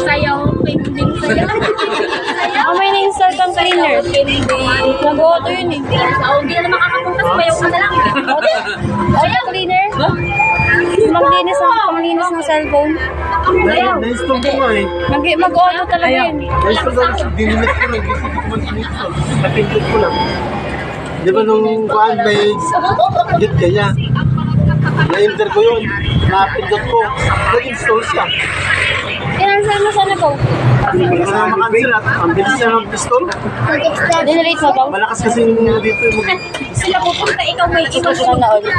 Sayaw, pending sayaw. May na-install kang cleaner. Nag-auto yun eh. Hindi na makakapunta sa bayaw ka na lang. Auto cleaner? Panglinis ng cellphone. Na-install ko nga eh. Mag-auto talaga yun. Na-install ko lang. Dinilit ko lang. Napindot ko lang. Di ba nung kuhaan may git kaya? Na-enter ko yun. Napindot ko. Na-install siya. Kinansal mo sana ko? Hindi ko na makancel at ang bilis siya mag-install. Dinelate mo ko? Malakas kasi yung dito yung Sila pupunta, ikaw may ikaw sana ulit.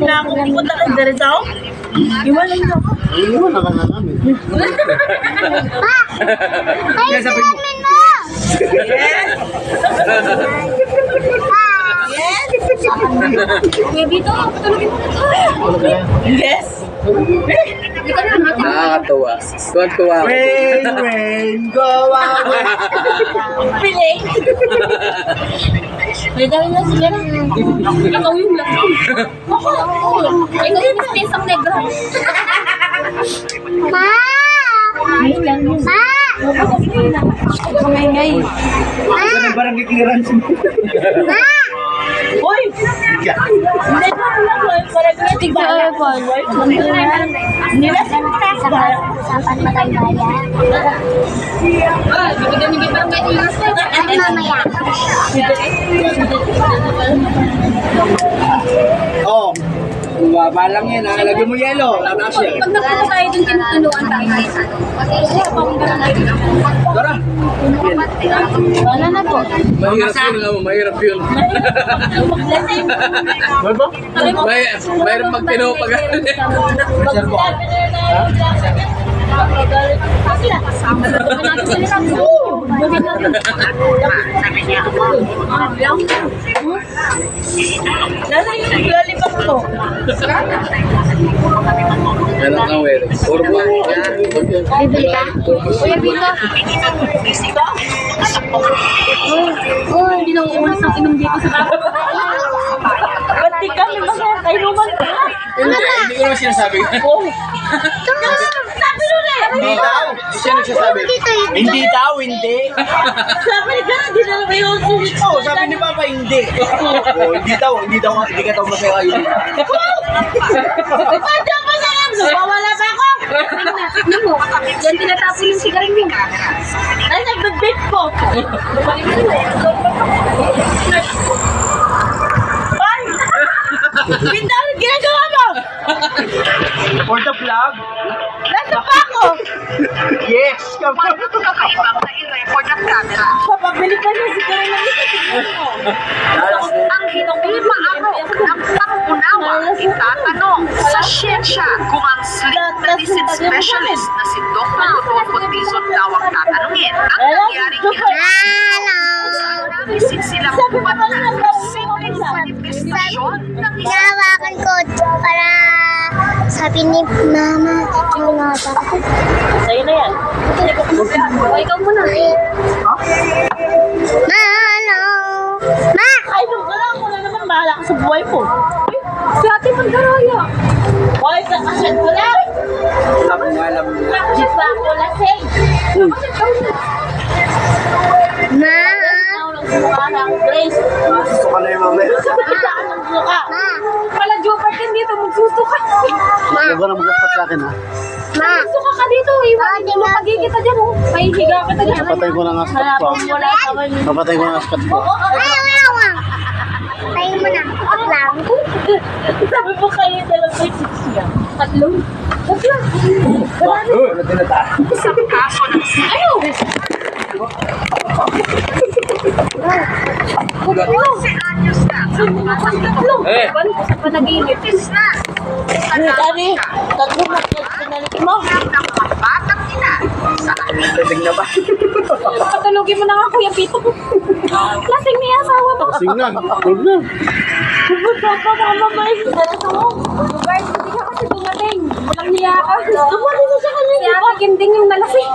Na ako pupunta ka diretso? Iwanan mo. Iwan na ka na namin. Ay, salamin mo! Baby, ito. Patulogin mo na ito. Yes. Nakakatawa. Tuwan-tuwa ako. Rain, go away. Piling. May dahil na sila na. Ikaw yung last. Ako. Ikaw yung mistisang negro. Ma! Ayun lang yun. Ma! Kamay-ngay. Ito na barangay clearance mo. Ma! Uy! Hindi ko lang ko. Parang natin ba? Nila sa mga Usapan matagayan. Bibigyan ni Bipang kayo yung last. Ano mamaya? Oh, bumaba lang yan. Lagyan mo yelo. Lana siya. Pag napunta tayo dun, tinutulungan tayo. Tara. Wala na po. Mahirap yun. Mahirap yun. Mahirap magtinaw pag nasa yung lollipop mo. yan ang aware. Urba. Bibili ka? Kuya Bito. Hindi na uulis ang inom dito sa bago. Ba't di kami masaya tayo naman? Hindi ko naman sinasabi. Sabi nila eh. Hindi daw. Hindi siya nagsasabi. Hindi daw, hindi. Sabi ni Gara, di na naman yung sulit. Oo, sabi ni Papa, hindi. Oh, hindi ka daw masaya yun. Ba't ako na lang? Wala pa ako. Tignan mo. Diyan tinatapon yung sigarilyo. Ay, nag-bit po. Ay! Bintang, ginagawa mo! For the vlog? Nasa pa ako! Yes! Come on. Papabili ka niya, siguro na Ang hindi maamo ng pangunawa itatanong sa siyensya kung ang sleep medicine specialist na si Dr. Rodolfo Tizon daw ang tatanungin. Ang nangyaring nabisin sila buwan ng simpleng manifestasyon ng Hinawakan ko para sabi ni Mama, ingatan ko. Sa'yo na yan. Ikaw muna. Ma, ano? Ma! Ay, nung ka lang, wala naman bahala ka sa buhay mo. Si Ate Mandaraya. Hoy, kakasyan ko lang. Alam mo. Bakit ba ako lasing? Ma! Tawag sa mukha na ang Grace. Gusto ka na yung mamaya. Kita ka ng mukha. Ma! Pala Jupert din dito. Magsusto ka. Huwag ka na magaspat sa akin ha. Ma! Magsusto ka dito. Iwan mo pagkikita dyan. May higa ka dyan. Papatay ko lang ang spot ko. Wala ka man. Papatay ko lang ang spot ko. Ay, wala. Tayo mo na. Ako lang. Sabi mo kayo dalawang may siksiya. Tatlo. Tatlo. isang kaso ng Ano? si Anyos na Tatlo. Eh. Iwan ko sa panaginip. na Dani, tatlo na pinalit mo. ng mga batang ina sa Lasing na ba? Patulogin mo na nga Kuya Pito. Lasing niya asawa mo. Kasing na. Huwag na. Pupunta pa mama may sa mo. Guys, hindi ka kasi dumating. Walang niya ka. Dumating na siya kanina. Si Ate Ginding yung nalasing.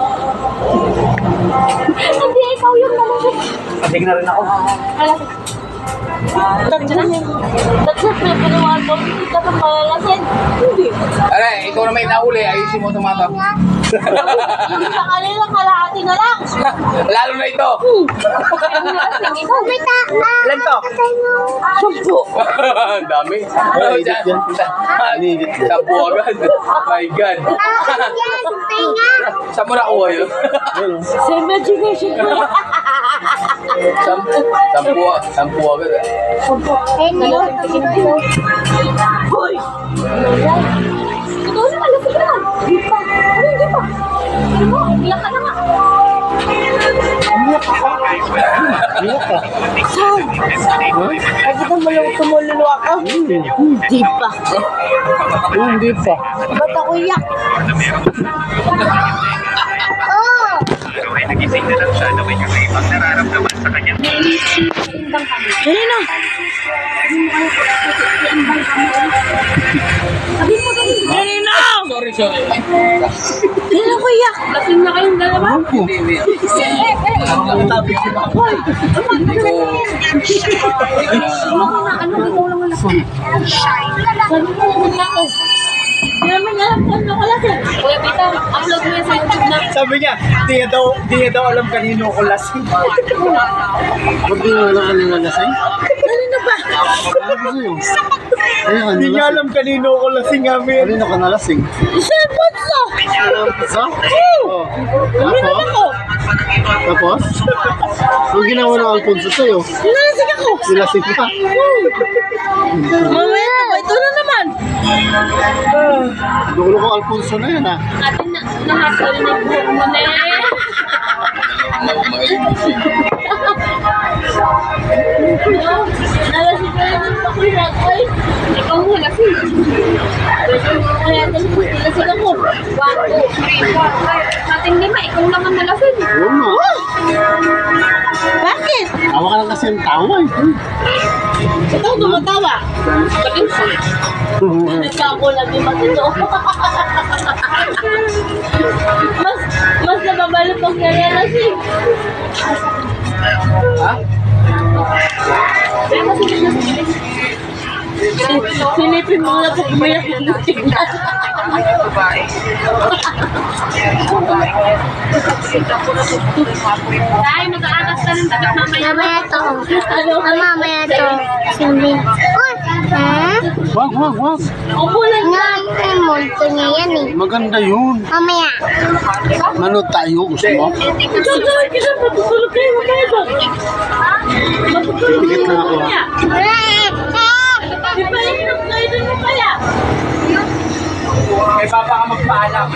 Hindi, ikaw yung nalasing. Lasing na rin ako. Nalasing. Tatlo na pinawagan. Hindi ka pa malalasing. Hindi. ikaw na may nauli, ayusin mo ito mata. Hindi sa kanila, kalahati na lang. Lalo na ito. Ilan to? Sampo. Ang dami. Ay, higit yan. Higit yan. Sampu agad. My God. Saan mo nakuha yun? Sa imagination ko yan. Sampu agad. Hoy! Ito na, malasig na. Hindi pa. Ano, hindi pa. Ano mo, iyak ka na nga. Iyak ka. Saan? Ay, kita mo lang tumululuwa ka? Hindi pa. Hindi pa. Ba't ako iyak? Oh! Dali na. Dali na. Sorry. Dali na ko iyak. Lasing na kayong dalawa. Hindi naman alam kung ano ko lasing. Kuya Pita, upload mo yan sa YouTube na. Sabi niya, di niya daw alam kanino ko lasing. Ba't di mo alam kanina lasing? Dali na ba? Ano sa'yo? Ayun, Di niya alam kanino ko lasing amin. Kanina ka nalasing. Cellphone ko. Sa? Oo. Uminom ako. Tapos? Ang ginawa ng Alfonso sa'yo? Nalasing ako. Nilasing ka? Mamaya ito ba? Ito na naman. Dulo ko Alfonso na yan, ah. Ate na, nahasal na buhok mo na eh. Nalasing ka naman ako yung oy. Ikaw mo lasing. Kaya nalasing ako. 1, 2, 3, 4, 5. Sa ating 5, ikaw naman nalasing. Oo nga. Bakit? Tawa ka lang kasi ang tawa, eh. Ikaw tumatawa. Nagkako lang yung matito. mas nababalot pag nalasing. Ha? Silipin mo na pag umiyak yung tingnan. Ay, mag-aakas ka ng tagat mamaya. Mamaya to. Ano? Mamaya to. Sindi. Uy! Ha? Wag. Umulan na. Ang monto niya yan eh. Maganda yun. Mamaya. Manood tayo, gusto mo? Tutulog kita, matutulog kayo. Huwag kayo doon. Matutulog Titikit lang ako, kaya. Di ba inom kayo doon mo kaya? Kay Papa ka magpaalam.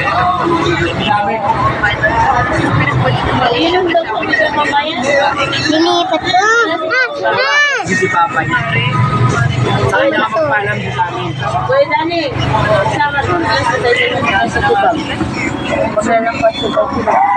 Inom daw po kita mamaya. Lilipat ko. Si Papa niya. Sa kanya ka magpaalam sa amin. Kuya Dani, sama doon. Alas na tayo sa tubag. Wala lang pa sa tubag.